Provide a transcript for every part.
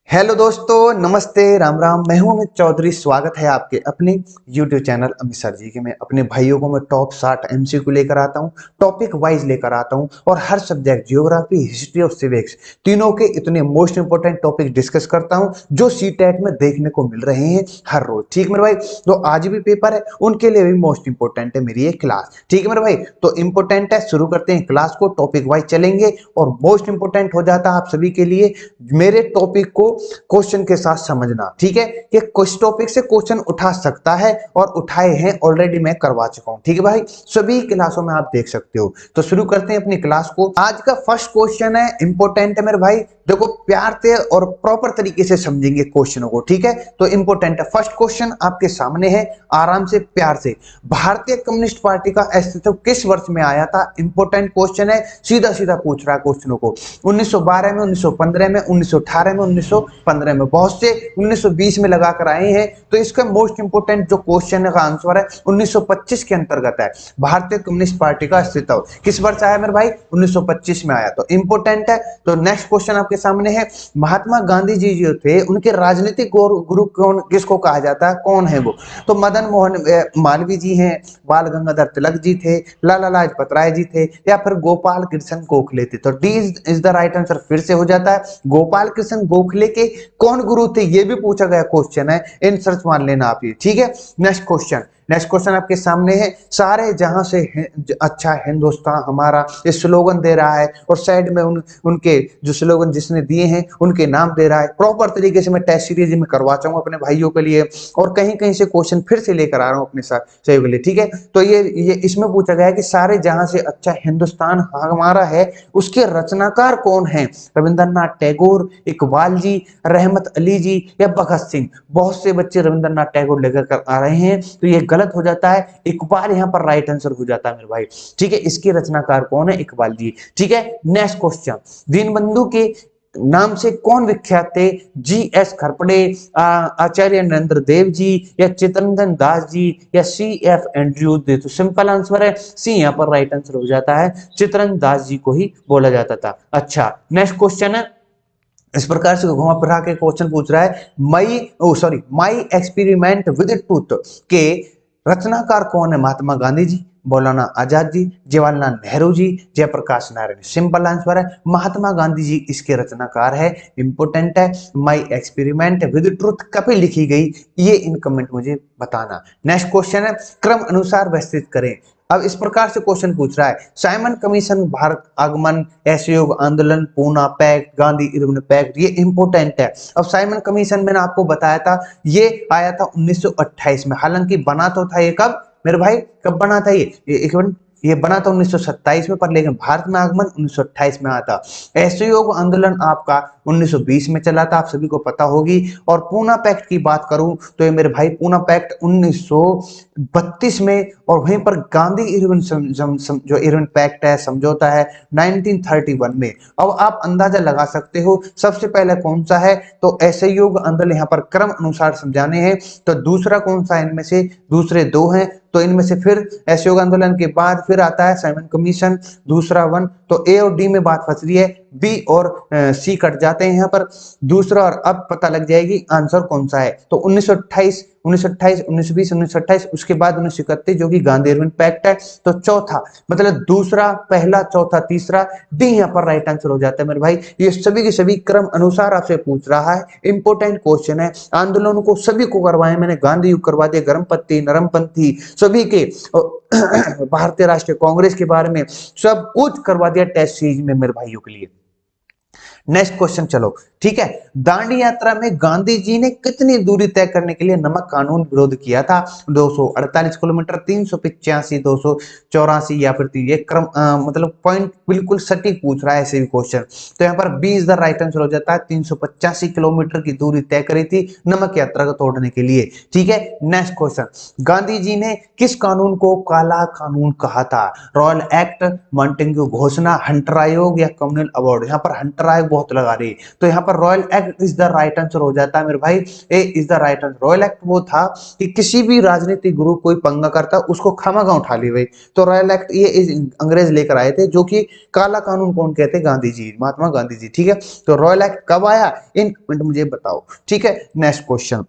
Hello दोस्तों, नमस्ते, राम राम। मैं हूं अमित चौधरी। स्वागत है आपके अपने YouTube चैनल अमित सर जी के। मैं अपने भाइयों को मैं टॉप 60 MCQ लेकर आता हूं, टॉपिक वाइज लेकर आता हूं और हर सब्जेक्ट जियोग्राफी, हिस्ट्री और सिविक्स तीनों के इतने मोस्ट इंपोर्टेंट टॉपिक डिस्कस करता हूं जो CTET में देखने को मिल रहे हैं हर रोज। ठीक मेरे भाई, तो आज भी पेपर है, उनके लिए भी मोस्ट इंपोर्टेंट है मेरी ये क्लास। ठीक है मेरे भाई, तो इंपोर्टेंट है, शुरू करते हैं क्लास को। टॉपिक वाइज चलेंगे और मोस्ट इंपोर्टेंट हो जाता है आप सभी के लिए मेरे टॉपिक को क्वेश्चन के साथ समझना। ठीक है, ये कुछ टॉपिक से क्वेश्चन उठा सकता है और उठाए हैं, ऑलरेडी मैं करवा चुका हूं। ठीक है भाई, सभी क्लासों में आप देख सकते हो। तो शुरू करते हैं अपनी क्लास को। आज का फर्स्ट क्वेश्चन है, इंपॉर्टेंट है मेरे भाई। देखो, प्यार से और प्रॉपर तरीके से समझेंगे क्वेश्चनों को। ठीक है, तो इंपॉर्टेंट है। फर्स्ट क्वेश्चन आपके सामने है, आराम से प्यार से। भारतीय कम्युनिस्ट पार्टी का अस्तित्व किस वर्ष में आया था? इंपॉर्टेंट क्वेश्चन है, सीधा सीधा पूछ रहा है क्वेश्चनों को। 1912 में, 1915 में, 1918 में, 1915 में। बहुत से 1920 में लगा कर आए हैं, तो इसका मोस्ट इंपोर्टेंट जो क्वेश्चन का आंसर है 1925 के अंतर्गत है। भारतीय कम्युनिस्ट पार्टी का अस्तित्व किस वर्ष आया मेरे भाई? 1925 में आया, तो इंपोर्टेंट है। तो नेक्स्ट क्वेश्चन आपके सामने है, महात्मा गांधी जी जो थे उनके राजनीतिक गुरु कौन, किसको कहा जाता है, कौन है वो? तो मदन मोहन मालवीय जी हैं, बाल गंगाधर तिलक जी थे, लाला लाजपत राय जी थे, या फिर गोपाल कृष्ण गोखले थे? तो D is the right answer फिर से हो जाता है। गोपाल कृष्ण गोखले के कौन गुरु थे, ये भी पूछा गया क्वेश्चन है, इन सर्च मान लेना आप ये। ठीक है, नेक्स्ट क्वेश्चन आपके सामने है, सारे जहां से अच्छा हिंदुस्तान हमारा, ये स्लोगन दे रहा है और साइड में उनके जो स्लोगन जिसने दिए हैं उनके नाम दे रहा है। प्रॉपर तरीके से मैं टेस्ट सीरीज में करवा चाहूंगा अपने भाइयों के लिए, और कहीं कहीं से क्वेश्चन फिर से लेकर आ रहा हूं अपने साथ सही के लिए। ठीक है, तो ये इसमें पूछा गया है कि सारे जहां से अच्छा हिंदुस्तान हमारा है, उसके रचनाकार कौन है? रविंद्रनाथ टैगोर, इकबाल जी, रहमत अली जी, या भगत सिंह? बहुत से बच्चे रविंद्रनाथ टैगोर लेकर कर आ रहे हैं, तो ये गलत हो जाता है। इकबाल यहाँ पर राइट आंसर हो जाता है मेरे भाई। ठीक है, इसके रचनाकार कौन है? इकबाल जी। ठीक है, नेक्स्ट क्वेश्चन, दीनबंधु के नाम से कौन विख्यात थे? GS खरपड़े, आचार्य नरेंद्र देव जी, या चित्तरंजन दास जी, या CF एंड्रयूज दे? तो सिंपल आंसर है सी, यहाँ पर राइट आंसर हो जाता है। चित्तरंजन दास जी को ही बोला जाता था। अच्छा, नेक्स्ट क्वेश्चन है, इस प्रकार से घुमा फिरा के क्वेश्चन पूछ रहा है, माई एक्सपेरिमेंट विद ट्रूथ के रचनाकार कौन है? महात्मा गांधी जी, मौलाना आजाद जी, जवाहरलाल नेहरू जी, जयप्रकाश नारायण? सिंपल आंसर है महात्मा गांधी जी इसके रचनाकार है। इंपोर्टेंट है, माई एक्सपेरिमेंट विद ट्रूथ कभी लिखी गई, ये इन कमेंट मुझे बताना। नेक्स्ट क्वेश्चन है, क्रम अनुसार व्यवस्थित करें। अब इस प्रकार से क्वेश्चन पूछ रहा है, साइमन कमीशन, भारत आगमन, असहयोग आंदोलन, Poona pact, Gandhi Irwin pact? ये इंपोर्टेंट है। अब साइमन कमीशन मैंने आपको बताया था, ये आया था 1928 में। हालांकि बना तो था ये कब मेरे भाई, कब बना था ये एक मिनट, ये बना था 1927 में, पर लेकिन भारत में आगमन 1928 में आया था। असहयोग आंदोलन आपका 1920 में चला था, आप सभी को पता होगी। और पूना पैक्ट की बात करूं तो ये मेरे भाई पूना पैक्ट 1932 में, और वहीं पर गांधी इरविन जो इरविन पैक्ट है, समझौता है, 1931 में। अब आप अंदाजा लगा सकते हो सबसे पहले कौन सा है, तो असहयोग आंदोलन यहाँ पर क्रम अनुसार समझाने हैं। तो दूसरा कौन सा इनमें से? दूसरे दो हैं, तो इनमें से फिर असहयोग आंदोलन के बाद फिर आता है साइमन कमीशन, दूसरा वन। तो ए और डी में बात फंस रही है, बी और सी कट जाते हैं यहाँ पर, दूसरा, और अब पता लग जाएगी आंसर कौन सा है। तो 1928, 1928, 1920, 1928, उसके बाद 1931 जो कि गांधी इरविन पैक्ट है। तो चौथा, मतलब दूसरा, पहला, चौथा, तीसरा, डी यहाँ पर राइट आंसर हो जाता है मेरे भाई। ये सभी के सभी क्रम अनुसार आपसे पूछ रहा है, इंपोर्टेंट क्वेश्चन है। आंदोलनों को सभी को करवाए मैंने, गांधी युग करवा दिए, गर्मपंथी, नरमपंथी सभी के, भारतीय राष्ट्रीय कांग्रेस के बारे में सब कुछ करवा दिया टेस्ट सीरीज में मेरे भाइयों के लिए। नेक्स्ट क्वेश्चन चलो, ठीक है। दांडी यात्रा में गांधी जी ने कितनी दूरी तय करने के लिए नमक कानून विरोध किया था? 248 किलोमीटर, 385, 284, या फिर ये क्रम मतलब पॉइंट बिल्कुल सटीक पूछ रहा है ऐसे भी क्वेश्चन। तो यहाँ पर B is the right answer हो जाता है। 385 किलोमीटर की दूरी तय करी थी नमक यात्रा को तोड़ने के लिए। ठीक है, नेक्स्ट क्वेश्चन, गांधी जी ने किस कानून को काला कानून कहा था? रॉयल एक्ट, मॉन्टेग्यू घोषणा, हंटर आयोग, या कम्युनल अवार्ड? यहाँ पर हंटर आयोग बहुत लगा रही है, तो यहाँ पर royal act is the right answer हो जाता है मेरे भाई, A is the right answer. Royal act वो था कि किसी भी राजनीतिक ग्रुप कोई पंगा करता उसको खामखा उठा ली भाई, तो रॉयल एक्ट ये अंग्रेज लेकर आए थे, जो कि काला कानून कौन कहते हैं, गांधी जी, महात्मा गांधी जी, ठीक है। तो रॉयल एक्ट कब आया, इन मिनट मुझे बताओ, ठीक है। नेक्स्ट क्वेश्चन,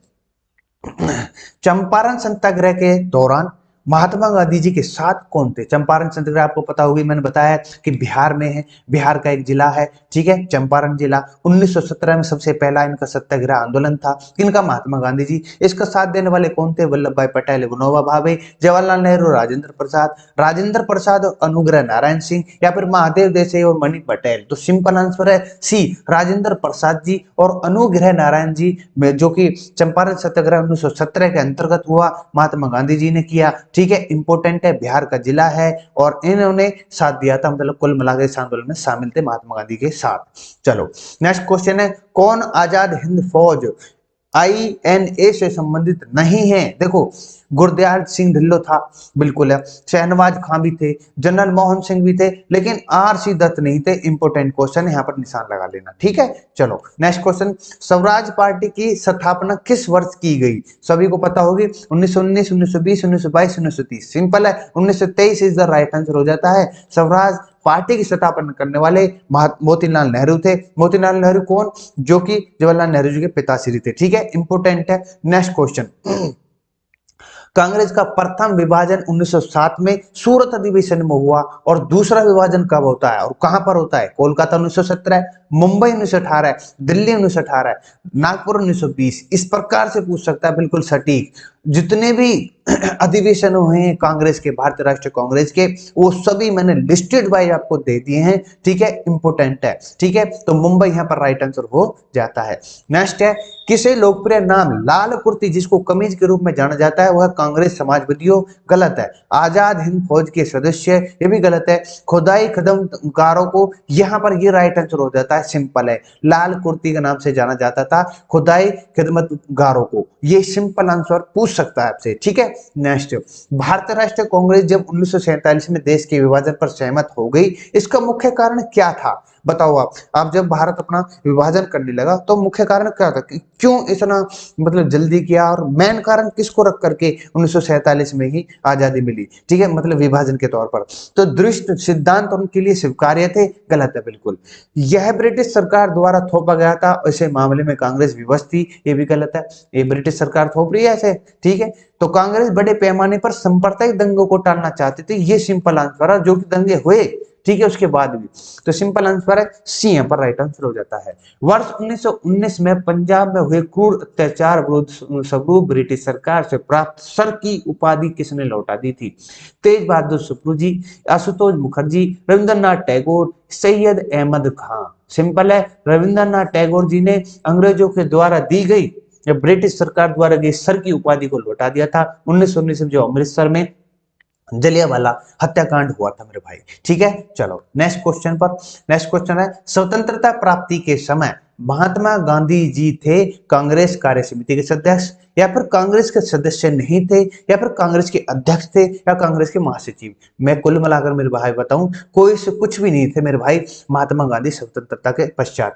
चंपारण सत्याग्रह के दौरान महात्मा गांधी जी के साथ कौन थे। चंपारण सत्याग्रह आपको पता होगी, मैंने बताया कि बिहार में है, बिहार का एक जिला है, ठीक है, चंपारण जिला। 1917 में सबसे पहला इनका सत्याग्रह आंदोलन था, किनका, महात्मा गांधी जी। इसका साथ देने वाले कौन थे, वल्लभ भाई पटेल, विनोबा भावे, जवाहरलाल नेहरू, राजेंद्र प्रसाद और अनुग्रह नारायण सिंह, या फिर महादेव देसाई और मणि पटेल। तो सिंपल आंसर है सी, राजेंद्र प्रसाद जी और अनुग्रह नारायण जी, जो कि चंपारण सत्याग्रह 1917 के अंतर्गत हुआ, महात्मा गांधी जी ने किया, ठीक है। इंपोर्टेंट है, बिहार का जिला है और इन्होंने साथ दिया था, मतलब कुल मिलाकर इस आंदोलन में शामिल थे महात्मा गांधी के साथ। चलो नेक्स्ट क्वेश्चन है, कौन आजाद हिंद फौज INA से संबंधित नहीं है। देखो, गुरदयाल सिंह ढिल्लो था, बिल्कुल है, शहनवाज खां भी थे, जनरल मोहन सिंह भी थे, लेकिन RC दत्त नहीं थे। इंपोर्टेंट क्वेश्चन, यहाँ पर निशान लगा लेना, ठीक है। चलो नेक्स्ट क्वेश्चन, स्वराज पार्टी की स्थापना किस वर्ष की गई। सभी को पता होगी, 1919, 1920, 1922, 1930। सिंपल है, 1923 इज द राइट आंसर हो जाता है। स्वराज पार्टी की स्थापना करने वाले मोतीलाल नेहरू थे। मोतीलाल नेहरू कौन, जो कि जवाहरलाल नेहरू जी के पिताश्री थे, ठीक है। इंपोर्टेंट है। नेक्स्ट क्वेश्चन, कांग्रेस का प्रथम विभाजन 1907 में सूरत अधिवेशन में हुआ, और दूसरा विभाजन कब होता है और कहां पर होता है। कोलकाता 1917, मुंबई 1918, दिल्ली 1918, नागपुर 1920। इस प्रकार से पूछ सकता है, बिल्कुल सटीक। जितने भी अधिवेशन हुए हैं कांग्रेस के, भारतीय राष्ट्रीय कांग्रेस के, वो सभी मैंने लिस्टेड वाइज आपको दे दिए हैं, ठीक है। इंपोर्टेंट है, ठीक है। तो मुंबई यहाँ पर राइट आंसर हो जाता है। नेक्स्ट है, किसे लोकप्रिय नाम लाल कुर्ती, जिसको कमीज के रूप में जाना जाता है, वह कांग्रेस समाजवादियों, गलत है। आजाद हिंद फौज के सदस्य, ये भी गलत है। खुदाई खदमगारों को, यहाँ पर ये राइट आंसर हो जाता है, सिंपल है, लाल कुर्ती के नाम से जाना जाता था खुदाई खिदमतगारों को। ये सिंपल आंसर पूछ सकता है आपसे, ठीक है। नेक्स्ट, भारतीय राष्ट्रीय कांग्रेस जब 1947 में देश के विभाजन पर सहमत हो गई, इसका मुख्य कारण क्या था। बताओ आप जब भारत अपना विभाजन करने लगा तो मुख्य कारण क्या था, क्यों इतना मतलब जल्दी किया, और मेन कारण किसको रख करके 1947 में ही आजादी मिली, ठीक है, मतलब विभाजन के तौर पर। तो दृष्ट सिद्धांत उनके लिए स्वीकार्य थे, गलत है बिल्कुल। यह ब्रिटिश सरकार द्वारा थोपा गया था, ऐसे मामले में कांग्रेस विवश थी, ये भी गलत है। ये ब्रिटिश सरकार थोप रही है ऐसे, ठीक है। तो कांग्रेस बड़े पैमाने पर सांप्रदायिक दंगों को टालना चाहती थी, ये सिंपल आंसर है, जो कि दंगे हुए, ठीक है, उसके बाद भी। तो सिंपल आंसर है सी, यहाँ पर राइट आंसर हो जाता है। वर्ष 1919 में पंजाब में हुए क्रूर अत्याचार विरुद्ध स्वरूप ब्रिटिश सरकार से प्राप्त सर की उपाधि किसने लौटा दी थी। तेज बहादुर सुप्रू जी, आशुतोष मुखर्जी, रविंद्रनाथ टैगोर, सैयद अहमद खां। सिंपल है, रविंद्रनाथ टैगोर जी ने अंग्रेजों के द्वारा दी गई, जब ब्रिटिश सरकार द्वारा दी सर की उपाधि को लौटा दिया था 1919 में, जो अमृतसर में जलियांवाला हत्याकांड हुआ था मेरे भाई, ठीक है। चलो नेक्स्ट क्वेश्चन पर, नेक्स्ट क्वेश्चन है, स्वतंत्रता प्राप्ति के समय महात्मा गांधी जी थे कांग्रेस कार्य समिति के सदस्य, या फिर कांग्रेस के सदस्य नहीं थे, या फिर कांग्रेस के अध्यक्ष थे, या कांग्रेस के महासचिव। मैं कुल मिलाकर मेरे भाई बताऊं, कोई से कुछ भी नहीं थे मेरे भाई। महात्मा गांधी स्वतंत्रता के पश्चात,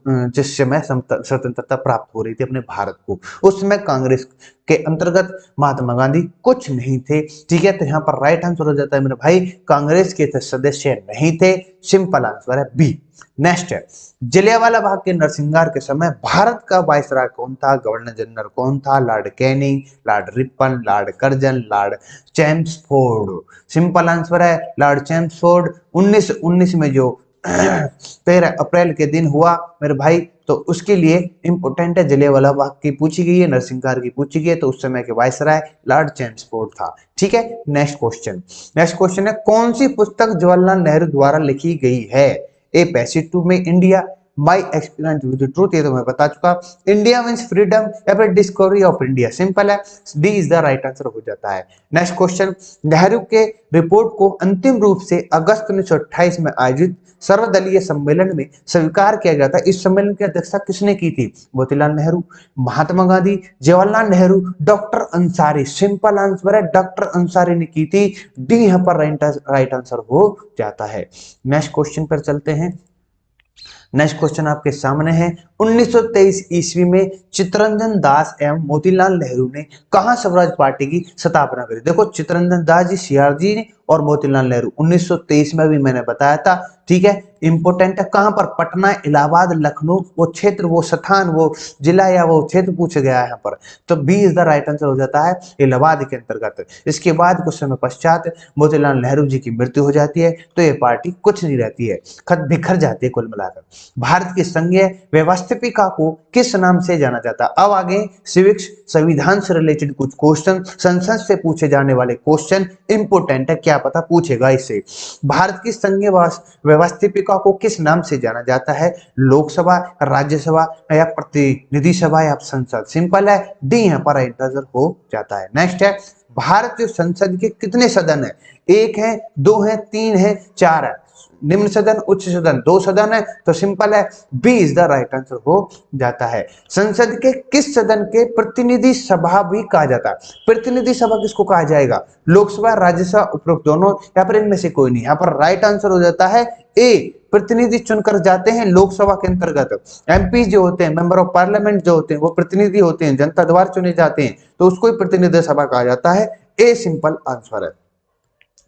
जिस समय स्वतंत्रता प्राप्त हो रही थी अपने भारत को, उस समय कांग्रेस के अंतर्गत महात्मा गांधी कुछ नहीं थे, ठीक है। तो यहाँ पर राइट आंसर हो जाता है मेरे भाई, कांग्रेस के सदस्य नहीं थे, सिंपल आंसर है बी। नेक्स्ट है, जलियांवाला बाग के नरसंहार के समय भारत का वायसराय कौन था, गवर्नर जनरल कौन था, Lord Canning, Lord Ripon, Lord Curzon, Lord Chelmsford. Simple answer है लॉर्ड चैम्सफोर्ड। 1919 में जो 13 अप्रैल के दिन हुआ मेरे भाई, तो उसके लिए इंपोर्टेंट है, जलियांवाला बाग की पूछी गई है, नरसंहार की पूछी गई है, तो उस समय के वायसराय लॉर्ड चैम्सफोर्ड था, ठीक है। नेक्स्ट क्वेश्चन, नेक्स्ट क्वेश्चन है, कौन सी पुस्तक जवाहरलाल नेहरू द्वारा लिखी गई है। ए पैसेज टू में India, my experience with truth, ये तो मैं बता चुका, इंडिया मीन्स फ्रीडम, या फिर डिस्कवरी ऑफ इंडिया। सिंपल है, D is the right answer हो जाता है। नेक्स्ट क्वेश्चन, नेहरू के रिपोर्ट को अंतिम रूप से अगस्त 1928 में आयोजित सर्वदलीय सम्मेलन में स्वीकार किया गया था। इस सम्मेलन की अध्यक्षता किसने की थी, Motilal Nehru, Mahatma Gandhi, Jawaharlal Nehru, doctor Ansari. Simple answer है डॉक्टर अंसारी ने की थी, डी यहाँ पर राइट आंसर हो जाता है। नेक्स्ट क्वेश्चन पर चलते हैं। नेक्स्ट क्वेश्चन आपके सामने है, 1923 ईस्वी में चित्तरंजन दास एवं मोतीलाल नेहरू ने कहां स्वराज पार्टी की स्थापना करी। देखो चित्तरंजन दास जी, सीआर जी ने और मोतीलाल नेहरू 1923 में भी मैंने बताया था, ठीक है, इंपोर्टेंट है। कहां पर? पटना, इलाहाबाद, लखनऊ, वो क्षेत्र, वो स्थान, वो जिला या वो क्षेत्र पूछा गया है यहाँ पर, तो B is the right answer हो जाता है इलाहाबाद के अंतर्गत। इसके बाद कुछ समय पश्चात मोतीलाल नेहरू जी की मृत्यु हो जाती है, तो ये पार्टी कुछ नहीं रहती है, खत बिखर जाती है कुल मिलाकर। भारत की संघीय व्यवस्थापिका को किस नाम से जाना जाता है? अब आगे सिविक्स, संविधान से रिलेटेड कुछ क्वेश्चन, संसद से पूछे जाने वाले क्वेश्चन इंपोर्टेंट है, क्या पता पूछेगा इससे। भारत की संघीय व्यवस्थापिका को किस नाम से जाना जाता है? लोकसभा, राज्यसभा या प्रतिनिधि सभा या संसद? सिंपल है, डी यहाँ पर राइट आंसर हो जाता है। नेक्स्ट है, भारतीय संसद के कितने सदन है? एक है, दो है, तीन है, चार है? निम्न सदन, उच्च सदन, दो सदन है, तो सिंपल है, B is the right answer हो जाता है। संसद के किस सदन के प्रतिनिधि सभा भी कहा जाता है? प्रतिनिधि सभा किसको कहा जाएगा? लोकसभा, राज्यसभा, उपरोक्त दोनों या फिर इनमें से कोई नहीं? यहाँ पर राइट आंसर हो जाता है ए, प्रतिनिधि चुनकर जाते हैं लोकसभा के अंतर्गत। एमपी जो होते हैं, मेंबर ऑफ पार्लियामेंट जो होते हैं, वो प्रतिनिधि होते हैं, जनता द्वारा चुने जाते हैं, तो उसको ही प्रतिनिधि सभा कहा जाता है। ए सिंपल आंसर है।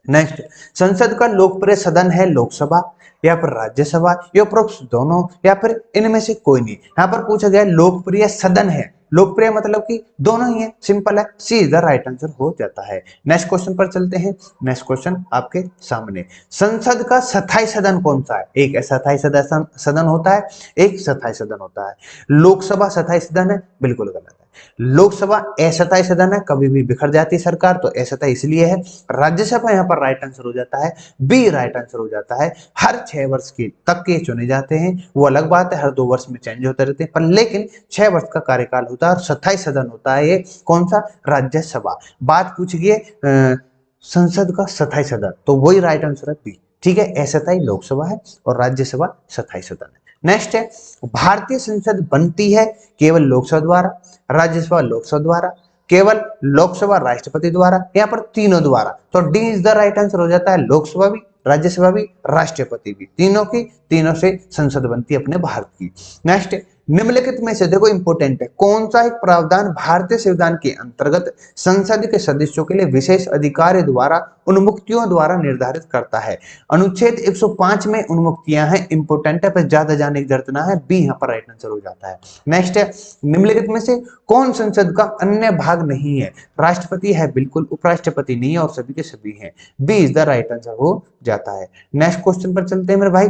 नेक्स्ट, संसद का लोकप्रिय सदन है लोकसभा या फिर राज्यसभा या उपरोक्त दोनों या फिर इनमें से कोई नहीं? यहाँ पर पूछा गया लोकप्रिय सदन है, लोकप्रिय मतलब कि दोनों ही है, सिंपल है, सी इज द राइट आंसर हो जाता है। नेक्स्ट क्वेश्चन पर चलते हैं। नेक्स्ट क्वेश्चन आपके सामने, संसद का स्थायी सदन कौन सा है? एक अस्थायी सदन होता है, एक स्थायी सदन होता है। लोकसभा स्थायी सदन है, बिल्कुल गलत है। लोकसभा अस्थायी सदन है, कभी भी बिखर जाती है सरकार, तो अस्थायी इसलिए है। राज्यसभा यहाँ पर राइट आंसर हो जाता है, बी राइट आंसर हो जाता है। हर 6 वर्ष के तक के चुने जाते हैं, वो अलग बात है, हर 2 वर्ष में चेंज होते रहते हैं, पर लेकिन 6 वर्ष का कार्यकाल होता है और स्थायी सदन होता है ये कौन सा? राज्यसभा। बात पूछी गई संसद का स्थायी सदन, तो वही राइट आंसर है बी, ठीक है। अस्थायी लोकसभा है और राज्यसभा स्थायी सदन है। नेक्स्ट है, भारतीय संसद बनती है केवल लोकसभा द्वारा, राज्यसभा लोकसभा द्वारा, केवल लोकसभा राष्ट्रपति द्वारा, यहाँ पर तीनों द्वारा, तो D is the right answer हो जाता है। लोकसभा भी, राज्यसभा भी, राष्ट्रपति भी, तीनों की तीनों से संसद बनती है अपने भारत की। नेक्स्ट, निम्नलिखित में से देखो इंपोर्टेंट है, कौन सा एक प्रावधान भारतीय संविधान के अंतर्गत संसद के सदस्यों के लिए विशेष अधिकार द्वारा उन्मुक्तियों द्वारा निर्धारित करता है? अनुच्छेद 105 में उन्मुक्तियां हैं, इंपोर्टेंट है, पर ज्यादा जाने की जरूरत ना है, बी यहाँ पर राइट आंसर हो जाता है। नेक्स्ट है, निम्नलिखित में से कौन संसद का अन्य भाग नहीं है? राष्ट्रपति है बिल्कुल, उपराष्ट्रपति नहीं है और सभी के सभी हैं, B is the right answer हो जाता है। नेक्स्ट क्वेश्चन पर चलते हैं मेरे भाई।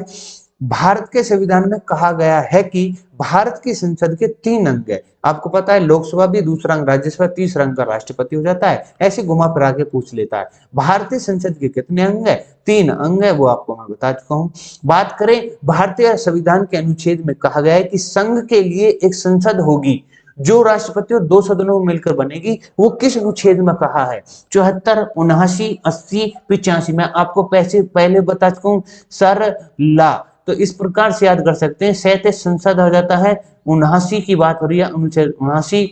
भारत के संविधान में कहा गया है कि भारत की संसद के 3 अंग है। आपको पता है, लोकसभा भी, दूसरा अंग राज्यसभा, तीसरा अंग का राष्ट्रपति हो जाता है, ऐसे घुमा फिरा के पूछ लेता है। भारतीय संसद के कितने अंग है? 3 अंग है, वो आपको मैं बता चुका हूं। बात करें भारतीय संविधान के अनुच्छेद में कहा गया है कि संघ के लिए एक संसद होगी जो राष्ट्रपति और 2 सदनों में मिलकर बनेगी, वो किस अनुच्छेद में कहा है? 74, 79, 80, 85। मैं आपको पहले बता चुका हूं सर ला, तो इस प्रकार से याद कर सकते हैं। 37 संसद हो जाता है, 79 की बात हो रही है, अनुच्छेद 79,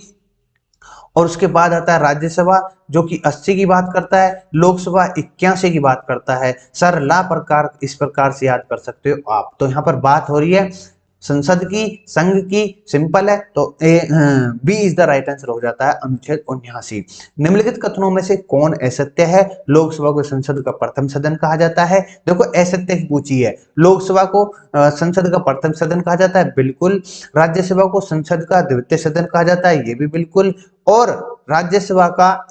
और उसके बाद आता है राज्यसभा जो कि 80 की बात करता है, लोकसभा 81 की बात करता है। सर ला प्रकार इस प्रकार से याद कर सकते हो आप। तो यहाँ पर बात हो रही है संसद की, संघ की, सिंपल है, तो B is the right answer हो जाता है अनुच्छेद 79। निम्नलिखित कथनों में से कौन असत्य है? लोकसभा को संसद का प्रथम सदन कहा जाता है। देखो असत्य की पूछी है, लोकसभा को संसद का प्रथम सदन कहा जाता है, बिल्कुल। राज्यसभा को संसद का द्वितीय सदन कहा जाता है, ये भी बिल्कुल। और राज्यसभा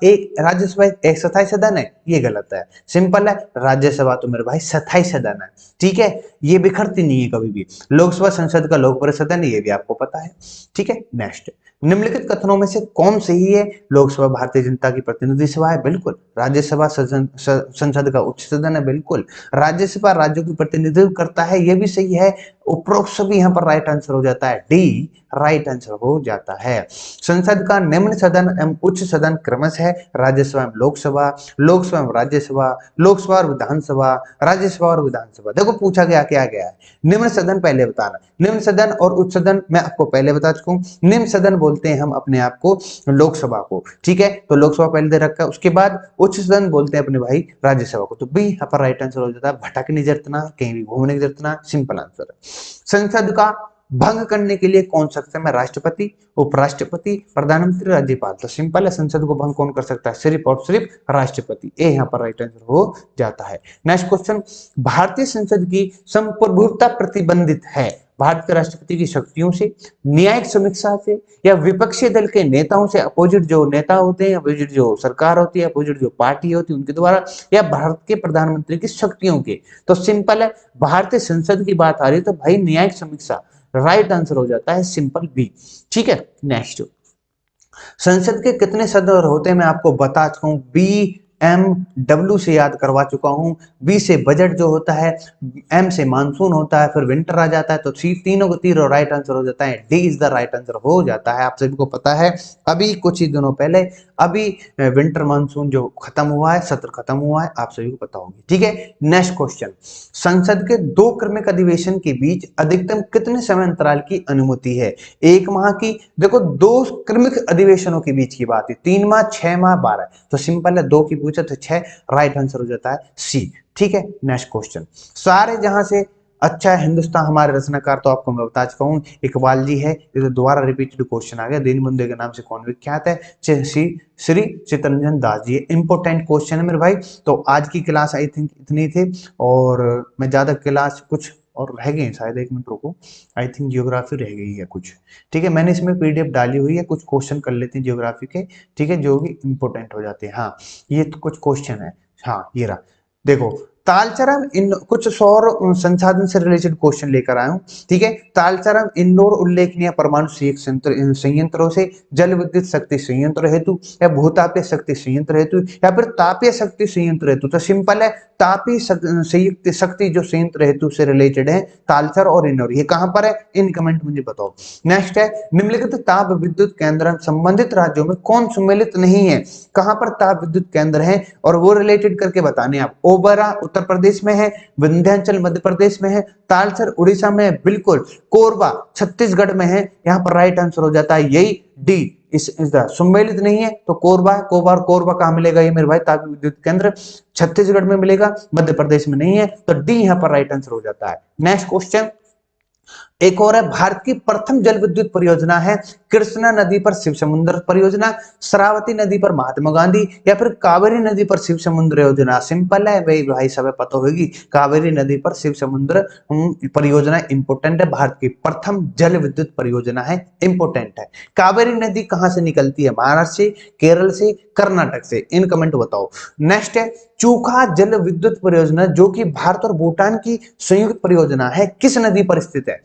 एक स्थायी सदन है, ये गलत है, सिंपल है। राज्यसभा तो मेरे भाई स्थायी सदन है, ठीक है, ये बिखरती नहीं है कभी भी। लोकसभा संसद का लोकप्रिय सदन है, ये भी आपको पता है, ठीक है। नेक्स्ट, निम्नलिखित कथनों में से कौन सही है? लोकसभा भारतीय जनता की प्रतिनिधि सभा है, बिल्कुल। राज्यसभा संसद का उच्च सदन है, बिल्कुल। राज्यसभा राज्यों की प्रतिनिधित्व करता है, ये भी सही है। उपरोक्त सभी यहाँ पर राइट आंसर हो जाता है, डी राइट आंसर हो जाता है। संसद का निम्न सदन एवं उच्च सदन क्रमश है राज्यसभा एवं लोकसभा, लोकसभा एवं राज्यसभा, लोकसभा और विधानसभा, राज्यसभा और विधानसभा। देखो पूछा गया क्या गया है, निम्न सदन पहले बताना। निम्न सदन और उच्च सदन मैं आपको पहले बता चुका हूं। निम्न सदन बोलते हैं हम अपने आप को लोकसभा को, ठीक है, तो लोकसभा पहले दे रखा है। उसके बाद उच्च सदन बोलते हैं अपने भाई राज्यसभा को, तो बी यहाँ पर राइट आंसर हो जाता है। भटकने की जरूरत ना, कहीं भी घूमने की जरूरत ना, सिंपल आंसर है। संसद का भंग करने के लिए कौन सक्षम है? राष्ट्रपति, उपराष्ट्रपति, प्रधानमंत्री, राज्यपाल। तो सिंपल है, संसद को भंग कौन कर सकता है? सिर्फ और सिर्फ राष्ट्रपति। ए यहाँ पर राइट आंसर हो जाता है। नेक्स्ट क्वेश्चन, भारतीय संसद की संप्रभुता प्रतिबंधित है भारत के राष्ट्रपति की शक्तियों से, न्यायिक समीक्षा से, या विपक्षी दल के नेताओं से, अपोजिट जो नेता होते हैं, अपोजिट जो सरकार होती है, अपोजिट जो पार्टी होती है उनके द्वारा, या भारत के प्रधानमंत्री की शक्तियों के। तो सिंपल है, भारतीय संसद की बात आ रही है तो भाई न्यायिक समीक्षा राइट आंसर हो जाता है, सिंपल बी। ठीक है, नेक्स्ट, संसद के कितने सदस्य होते हैं मैं आपको बता चुका हूं, बी एम डब्ल्यू से याद करवा चुका हूं। बी से बजट जो होता है, एम से मानसून होता है, फिर विंटर आ जाता है, तो सी तीनों को तीनों राइट आंसर हो जाता है। D is the right answer हो जाता है। आप सभी को पता है अभी कुछ ही दिनों पहले अभी विंटर मानसून जो खत्म हुआ है, सत्र खत्म हुआ है, आप सभी को पता होगी। ठीक है, नेक्स्ट क्वेश्चन, संसद के 2 क्रमिक अधिवेशन के बीच अधिकतम कितने समय अंतराल की अनुमति है? 1 माह की। देखो 2 क्रमिक अधिवेशनों के बीच की बात है, 3 माह, 6 माह, 12। तो सिंपल है, 2 की पूछे तो 6 राइट आंसर हो जाता है सी। ठीक है, नेक्स्ट क्वेश्चन, सारे जहां से अच्छा है हिंदुस्तान हमारे रचनाकार तो आपको मैं बता चुका हूं, इकबाल जी है। ये तो दोबारा रिपीटेड क्वेश्चन आ गया, दीनबंधु के नाम से कौन विख्यात है? श्री चित्तरंजन दास जी। इंपोर्टेंट क्वेश्चन है मेरे भाई। तो आज की क्लास आई थिंक इतनी थी, और मैं ज्यादा क्लास कुछ और रह गए शायद, 1 मिनट रुको, आई थिंक जियोग्राफी रह गई है कुछ। ठीक है, मैंने इसमें पीडीएफ डाली हुई है, कुछ क्वेश्चन कर लेते हैं जियोग्राफी के। ठीक है, जो भी इंपोर्टेंट हो जाते हैं। हाँ, ये तो कुछ क्वेश्चन है। हाँ, ये रहा, देखो तालचरम इन कुछ सौर संसाधन से रिलेटेड क्वेश्चन लेकर आया हूं। ठीक है, तालचरम इंदौर उल्लेखनीय परमाणु संयंत्रों से जल विद्युत शक्ति संयंत्र हेतु, या भूतापीय शक्ति संयंत्र हेतु, या फिर तापीय शक्ति संयंत्र हेतु। तो सिंपल है, तापीय संयुक्त शक्ति जो संयंत्र हेतु से रिलेटेड है तालचर और इंदौर, ये कहां पर है? इन कमेंट मुझे बताओ। नेक्स्ट है, निम्नलिखित ताप विद्युत केंद्र संबंधित राज्यों में कौन सम्मिलित नहीं है? कहां पर ताप विद्युत केंद्र है और वो रिलेटेड करके बताने आप। ओबरा उत्तर प्रदेश में है, विंध्याचल मध्य प्रदेश में है, तालचर उड़ीसा में है, बिल्कुल कोरबा छत्तीसगढ़ में है। यहाँ पर राइट आंसर हो जाता है यही डी। इस सम्मिलित नहीं है तो कोरबा, कोरबा कहाँ मिलेगा ये मेरे भाई? ताप विद्युत केंद्र छत्तीसगढ़ में मिलेगा, मध्य प्रदेश में नहीं है, तो डी यहाँ पर राइट आंसर हो जाता है। नेक्स्ट क्वेश्चन, एक और है, भारत की प्रथम जल विद्युत परियोजना है कृष्णा नदी पर शिव समुद्र परियोजना, शरावती नदी पर महात्मा गांधी, या फिर कावेरी नदी पर शिव समुद्र योजना। सिंपल है भाई सब पता होगी, कावेरी नदी पर शिव समुद्र परियोजना इंपोर्टेंट है, भारत की प्रथम जल विद्युत परियोजना है, इंपोर्टेंट है। कावेरी नदी कहां से निकलती है? महाराष्ट्र से, केरल से, कर्नाटक से। इन कमेंट बताओ। नेक्स्ट है, चूखा जल विद्युत परियोजना जो कि भारत और भूटान की संयुक्त परियोजना है, किस नदी पर स्थित है?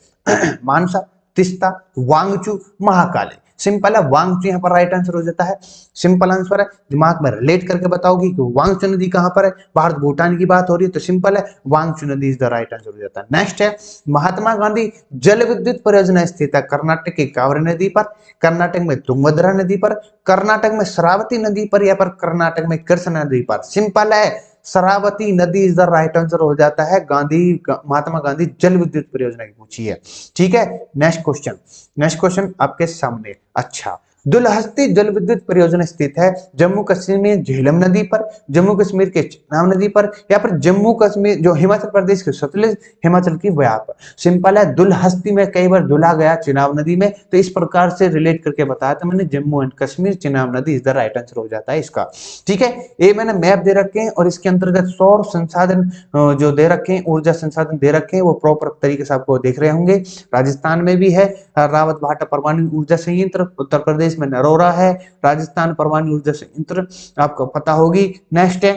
मानसा, तिस्ता, वांगचू, महाकाली। सिंपल है, वांगचू यहाँ पर राइट आंसर हो जाता है। सिंपल आंसर है, दिमाग में रिलेट करके बताओगी कि वांगचू नदी कहां पर है, भारत भूटान की बात हो रही है, तो सिंपल है, वांगचू नदी इज द राइट आंसर हो जाता है। नेक्स्ट है, महात्मा गांधी जल विद्युत परियोजना स्थित है कर्नाटक की कावेरी नदी पर, कर्नाटक में तुंगभद्रा नदी पर, कर्नाटक में शरावती नदी पर, या पर कर्नाटक में कृष्णा नदी पर। सिंपल है, शरावती नदी इज द राइट आंसर हो जाता है। महात्मा गांधी जल विद्युत परियोजना की पूछी है। ठीक है, नेक्स्ट क्वेश्चन आपके सामने। अच्छा, दुलहस्ती जल विद्युत परियोजना स्थित है जम्मू कश्मीर में झेलम नदी पर, जम्मू कश्मीर के चिनाब नदी पर, या फिर जम्मू कश्मीर जो हिमाचल प्रदेश के सतलुज हिमाचल की व्याह पर। सिंपल है, दुलहस्ती में कई बार धुला गया चिनाब नदी में, तो इस प्रकार से रिलेट करके बताया था मैंने, जम्मू एंड कश्मीर चिनाब नदी इज द राइट आंसर हो जाता है इसका। ठीक है, ये मैंने मैप दे रखे हैं और इसके अंतर्गत सौर संसाधन जो दे रखे हैं, ऊर्जा संसाधन दे रखे हैं, वो प्रॉपर तरीके से आपको देख रहे होंगे। राजस्थान में भी है रावत भाटा परमाणु ऊर्जा संयंत्र, उत्तर प्रदेश में नरोरा है, राजस्थान परमाणु ऊर्जा संयंत्र आपको पता होगी। नेक्स्ट है,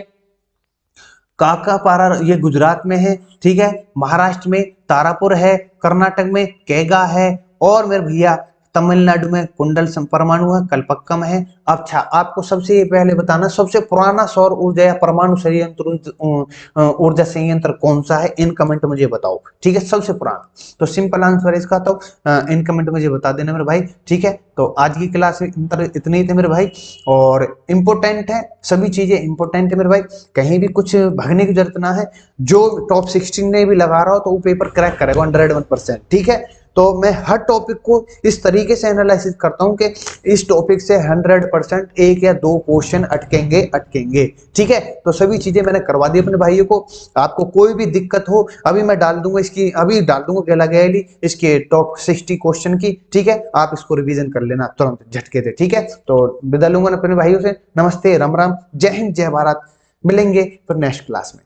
काकापारा, ये गुजरात में है। ठीक है, महाराष्ट्र में तारापुर है, कर्नाटक में कैगा है, और मेरे भैया तमिलनाडु में कुंडल परमाणु है, कलपक्कम है। अच्छा, आपको सबसे पहले बताना सबसे पुराना सौर ऊर्जा या परमाणु संयंत्र ऊर्जा संयंत्र कौन सा है? इन कमेंट मुझे बताओ। ठीक है, सबसे पुराना, तो सिंपल आंसर इसका, तो इन कमेंट मुझे बता देना मेरे भाई। ठीक है, तो आज की क्लास इतने ही थे मेरे भाई, और इंपोर्टेंट है, सभी चीजें इंपोर्टेंट है मेरे भाई, कहीं भी कुछ भागने की जरूरत ना है। जो टॉप 16 ने भी लगा रहा हो तो वो पेपर क्रैक करेगा 101%। ठीक है, तो मैं हर टॉपिक को इस तरीके से एनालिसिस करता हूं कि इस टॉपिक से 100% एक या दो क्वेश्चन अटकेंगे। ठीक है, तो सभी चीजें मैंने करवा दी अपने भाइयों को। आपको कोई भी दिक्कत हो अभी मैं डाल दूंगा, अभी डाल दूंगा केला गैली इसके टॉप 60 क्वेश्चन की। ठीक है, आप इसको रिवीजन कर लेना तुरंत झटके से। ठीक है, तो विदा लूंगा अपने भाइयों से। नमस्ते, राम राम, जय हिंद, जय भारत। मिलेंगे फिर नेक्स्ट क्लास में।